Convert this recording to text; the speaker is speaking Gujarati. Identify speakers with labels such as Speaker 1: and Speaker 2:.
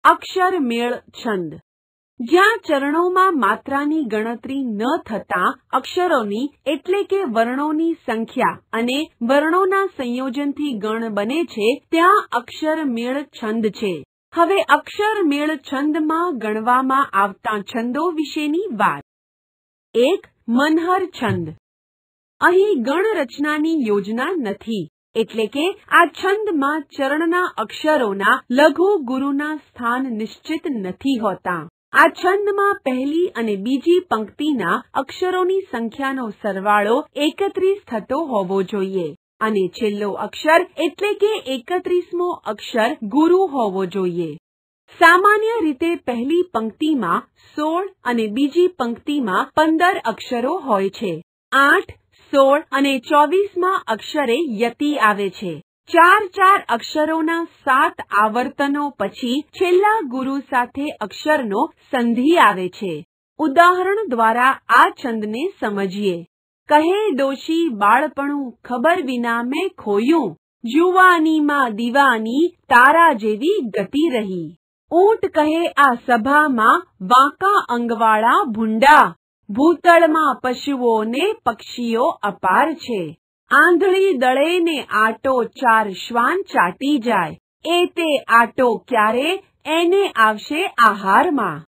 Speaker 1: અક્ષર મેળ છંદ. જ્યાં ચરણોમાં માત્રાની ગણતરી ન થતાં અક્ષરોની એટલે કે વર્ણોની સંખ્યા અને વર્ણોના સંયોજનથી ગણ બને છે ત્યાં અક્ષર મેળ છંદ છે. હવે અક્ષર મેળ છંદમાં ગણવામાં આવતા છંદો વિશેની વાત. 1. મનહર છંદ. અહીં ગણ રચનાની યોજના નથી. એટલે કે આ છંદમાં ચરણના અક્ષરોના લઘુ ગુરુના સ્થાન નિશ્ચિત નથી હોતા. આ છંદમાં પહેલી અને બીજી પંક્તિના અક્ષરોની સંખ્યાનો સરવાળો 31 થતો હોવો જોઈએ અને છેલ્લો અક્ષર એટલે કે 31મો અક્ષર ગુરુ હોવો જોઈએ. સામાન્ય રીતે પહેલી પંક્તિમાં 16 અને બીજી પંક્તિમાં 15 અક્ષરો હોય છે. 8, 16 અને 24માં અક્ષરે યતિ આવે છે. 4 અક્ષરોના 7 આવર્તનો પછી છેલ્લા ગુરુ સાથે અક્ષરનો સંધિ આવે છે. ઉદાહરણ દ્વારા આ છંદને સમજીએ. કહે ડોશી બાળપણું ખબર વિના મેં ખોયું, જુવાનીમાં દીવાની તારા જેવી ગતિ રહી. ઊંટ કહે આ સભામાં વાંકા અંગવાળા ભૂંડા, ભૂતળમાં પશુઓને પક્ષીઓ અપાર છે. આંધળી દળે ને આટો 4 શ્વાન ચાટી જાય, એ તે આટો ક્યારે એને આવશે આહારમાં.